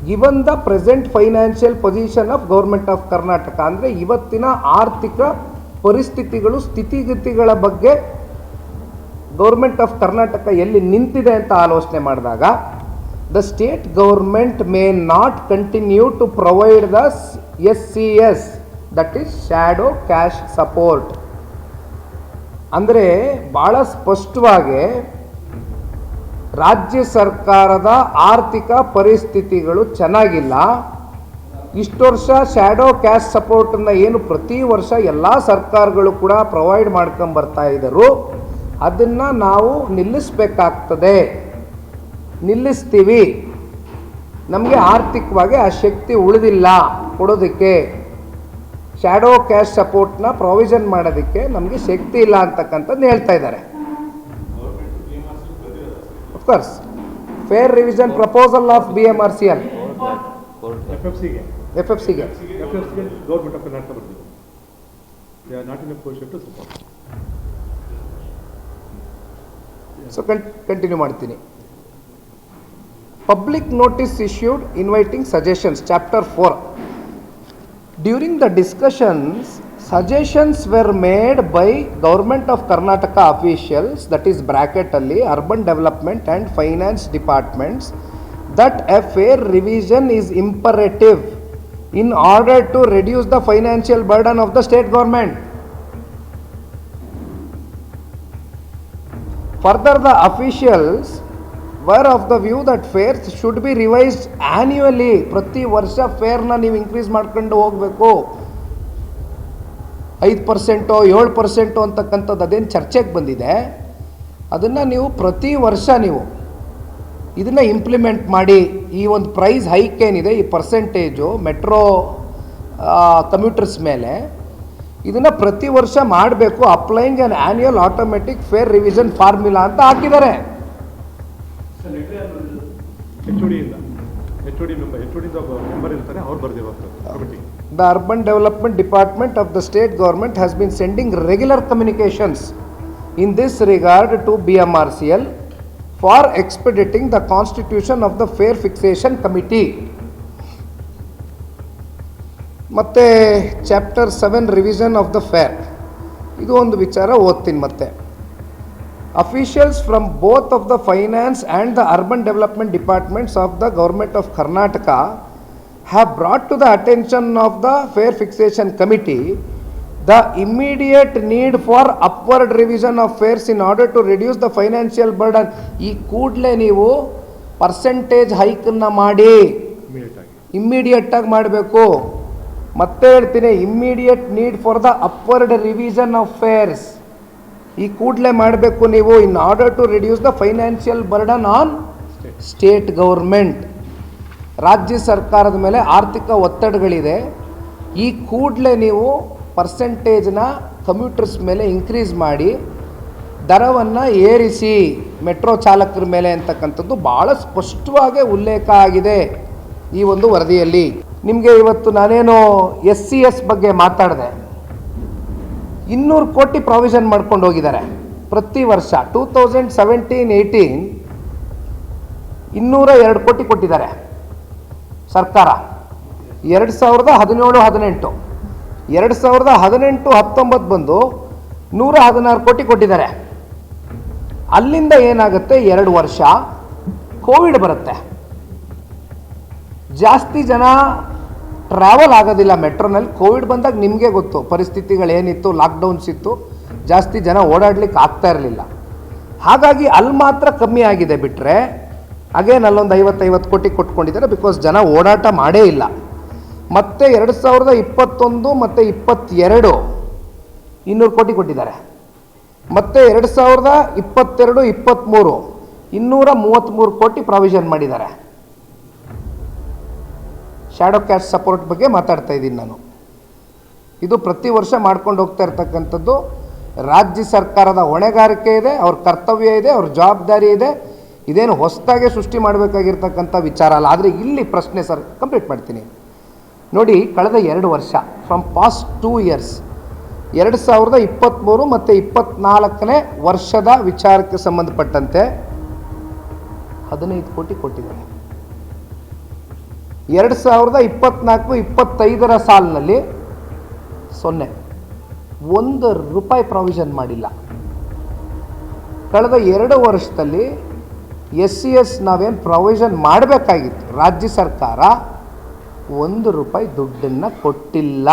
Given the present financial position of government of Karnataka, ಅಂದರೆ ಇವತ್ತಿನ ಆರ್ಥಿಕ ಪರಿಸ್ಥಿತಿಗಳು ಸ್ಥಿತಿಗತಿಗಳ ಬಗ್ಗೆ ಗೌರ್ಮೆಂಟ್ ಆಫ್ ಕರ್ನಾಟಕ ಎಲ್ಲಿ ನಿಂತಿದೆ ಅಂತ ಆಲೋಚನೆ ಮಾಡಿದಾಗ the state government may not continue to provide the SCS, that is shadow cash support. ಅಂದರೆ ಭಾಳ ಸ್ಪಷ್ಟವಾಗಿ ರಾಜ್ಯ ಸರ್ಕಾರದ ಆರ್ಥಿಕ ಪರಿಸ್ಥಿತಿಗಳು ಚೆನ್ನಾಗಿಲ್ಲ. ಇಷ್ಟು ವರ್ಷ ಶ್ಯಾಡೋ ಕ್ಯಾಶ್ ಸಪೋರ್ಟನ್ನು ಏನು ಪ್ರತಿ ವರ್ಷ ಎಲ್ಲ ಸರ್ಕಾರಗಳು ಕೂಡ ಪ್ರೊವೈಡ್ ಮಾಡ್ಕೊಂಬರ್ತಾ ಇದ್ದರು, ಅದನ್ನು ನಾವು ನಿಲ್ಲಿಸಬೇಕಾಗ್ತದೆ, ನಿಲ್ಲಿಸ್ತೀವಿ. ನಮಗೆ ಆರ್ಥಿಕವಾಗಿ ಆ ಶಕ್ತಿ ಉಳಿದಿಲ್ಲ ಕೊಡೋದಕ್ಕೆ, ಶ್ಯಾಡೋ ಕ್ಯಾಶ್ ಸಪೋರ್ಟ್ನ ಪ್ರೊವಿಷನ್ ಮಾಡೋದಕ್ಕೆ ನಮಗೆ ಶಕ್ತಿ ಇಲ್ಲ ಅಂತಕ್ಕಂಥದ್ದು ಹೇಳ್ತಾ ಇದ್ದಾರೆ. Of course fare revision proposal of BMRCL FFCಗೆ ಗೌರ್ಮೆಂಟ್ ಆಫ್ ಕರ್ನಾಟಕ ಬರ್ತಿದೆ. They are not in a position to support. So continue ಮಾಡ್ತೀನಿ. Public notice issued inviting suggestions, Chapter 4. During the discussions, suggestions were made by Government of Karnataka officials, that is bracket alli Urban Development and Finance departments, that a fair revision is imperative in order to reduce the financial burden of the state government. Further, the officials were of the view that fares should be revised annually. ಪ್ರತಿ ವರ್ಷ ಫೇರ್ನ ನೀವು increase ಮಾಡ್ಕೊಂಡು ಹೋಗಬೇಕು. 5% 7% ಅಂತಕ್ಕಂಥದ್ದು ಅದೇನು ಚರ್ಚೆಗೆ ಬಂದಿದೆ, ಅದನ್ನು ನೀವು ಪ್ರತಿ ವರ್ಷ ನೀವು ಇದನ್ನು ಇಂಪ್ಲಿಮೆಂಟ್ ಮಾಡಿ. ಈ ಒಂದು ಪ್ರೈಸ್ ಹೈಕ್ ಏನಿದೆ, ಈ ಪರ್ಸೆಂಟೇಜು ಮೆಟ್ರೋ ಕಮ್ಯೂಟರ್ಸ್ ಮೇಲೆ, ಇದನ್ನು ಪ್ರತಿ ವರ್ಷ ಮಾಡಬೇಕು. Applying on annual automatic fair revision formula ಅಂತ ಹಾಕಿದ್ದಾರೆ. The Urban Development Department of the state government has been sending regular communications in this regard to BMRCL for expediting the constitution of the Fair Fixation Committee. ಮತ್ತೆ Chapter 7 Revision of the Fair, ಇದು ಒಂದು ವಿಚಾರ ಓದ್ತೀನಿ. ಮತ್ತೆ officials from both of the finance and the urban development departments of the government of Karnataka have brought to the attention of the Fair Fixation Committee the immediate need for upward revision of fares in order to reduce the financial burden. ಈ ಕೂಡಲೇ ನೀವು percentage ಹೈಕನ್ನು ಮಾಡಿ, immediate ಆಗಿ ಮಾಡಬೇಕು. ಮತ್ತೆ ಹೇಳ್ತೀನಿ, immediate need for the upward revision of fares ಈ ಕೂಡಲೇ ಮಾಡಬೇಕು ನೀವು, in order to reduce the financial burden on state government. ರಾಜ್ಯ ಸರ್ಕಾರದ ಮೇಲೆ ಆರ್ಥಿಕ ಒತ್ತಡಗಳಿದೆ, ಈ ಕೂಡಲೇ ನೀವು ಪರ್ಸೆಂಟೇಜ್ನ ಕಮ್ಯೂಟರ್ಸ್ ಮೇಲೆ ಇನ್ಕ್ರೀಸ್ ಮಾಡಿ, ದರವನ್ನು ಏರಿಸಿ ಮೆಟ್ರೋ ಚಾಲಕರ ಮೇಲೆ ಅಂತಕ್ಕಂಥದ್ದು ಭಾಳ ಸ್ಪಷ್ಟವಾಗಿ ಉಲ್ಲೇಖ ಆಗಿದೆ ಈ ಒಂದು ವರದಿಯಲ್ಲಿ. ನಿಮಗೆ ಇವತ್ತು ನಾನೇನು SCS ಬಗ್ಗೆ ಮಾತಾಡಿದೆ, 200 ಕೋಟಿ ಪ್ರಾವಿಷನ್ ಮಾಡ್ಕೊಂಡು ಹೋಗಿದ್ದಾರೆ ಪ್ರತಿ ವರ್ಷ. 2017-18 202 ಕೋಟಿ ಕೊಟ್ಟಿದ್ದಾರೆ ಸರ್ಕಾರ. 2017-18 2018-19 ಬಂದು 116 ಕೋಟಿ ಕೊಟ್ಟಿದ್ದಾರೆ. ಅಲ್ಲಿಂದ ಏನಾಗುತ್ತೆ, 2 ವರ್ಷ ಕೋವಿಡ್ ಬರುತ್ತೆ, ಜಾಸ್ತಿ ಜನ ಟ್ರಾವೆಲ್ ಆಗೋದಿಲ್ಲ ಮೆಟ್ರೋನಲ್ಲಿ. ಕೋವಿಡ್ ಬಂದಾಗ ನಿಮಗೆ ಗೊತ್ತು ಪರಿಸ್ಥಿತಿಗಳೇನಿತ್ತು, ಲಾಕ್ಡೌನ್ಸ್ ಇತ್ತು, ಜಾಸ್ತಿ ಜನ ಓಡಾಡ್ಲಿಕ್ಕೆ ಆಗ್ತಾ ಇರಲಿಲ್ಲ. ಹಾಗಾಗಿ ಅಲ್ಲಿ ಮಾತ್ರ ಕಮ್ಮಿ ಆಗಿದೆ. ಬಿಟ್ಟರೆ ಅಗೇನ್ ಅಲ್ಲೊಂದು 50 ಕೋಟಿ ಕೊಟ್ಕೊಂಡಿದ್ದಾರೆ, ಬಿಕಾಸ್ ಜನ ಓಡಾಟ ಮಾಡೇ ಇಲ್ಲ. ಮತ್ತು 2021 ಮತ್ತು 22 200 ಕೋಟಿ ಕೊಟ್ಟಿದ್ದಾರೆ. ಮತ್ತು 2022-23 233 ಕೋಟಿ ಪ್ರಾವಿಷನ್ ಮಾಡಿದ್ದಾರೆ. ಶ್ಯಾಡೋ ಕ್ಯಾಶ್ ಸಪೋರ್ಟ್ ಬಗ್ಗೆ ಮಾತಾಡ್ತಾ ಇದ್ದೀನಿ ನಾನು. ಇದು ಪ್ರತಿ ವರ್ಷ ಮಾಡ್ಕೊಂಡು ಹೋಗ್ತಾ ಇರ್ತಕ್ಕಂಥದ್ದು. ರಾಜ್ಯ ಸರ್ಕಾರದ ಹೊಣೆಗಾರಿಕೆ ಇದೆ, ಅವ್ರ ಕರ್ತವ್ಯ ಇದೆ, ಅವ್ರ ಜವಾಬ್ದಾರಿ ಇದೆ. ಇದೇನು ಹೊಸದಾಗೆ ಸೃಷ್ಟಿ ಮಾಡಬೇಕಾಗಿರ್ತಕ್ಕಂಥ ವಿಚಾರ ಅಲ್ಲ. ಆದರೆ ಇಲ್ಲಿ ಪ್ರಶ್ನೆ ಸರ್ ಕಂಪ್ಲೀಟ್ ಮಾಡ್ತೀನಿ ನೋಡಿ. ಕಳೆದ 2 ವರ್ಷ ಫ್ರಮ್ ಪಾಸ್ಟ್ 2 ಇಯರ್ಸ್ 2023 ಮತ್ತು 24ನೇ ವರ್ಷದ ವಿಚಾರಕ್ಕೆ ಸಂಬಂಧಪಟ್ಟಂತೆ 15 ಕೋಟಿ ಕೊಟ್ಟಿದ್ದಾರೆ. 2024-25 ಸಾಲಿನಲ್ಲಿ 0, 1 ರೂಪಾಯಿ ಪ್ರಾವಿಷನ್ ಮಾಡಿಲ್ಲ. ಕಳೆದ 2 ವರ್ಷದಲ್ಲಿ SCS ನಾವೇನು ಪ್ರಾವಿಷನ್ ಮಾಡಬೇಕಾಗಿತ್ತು, ರಾಜ್ಯ ಸರ್ಕಾರ 1 ರೂಪಾಯಿ ದುಡ್ಡನ್ನು ಕೊಟ್ಟಿಲ್ಲ.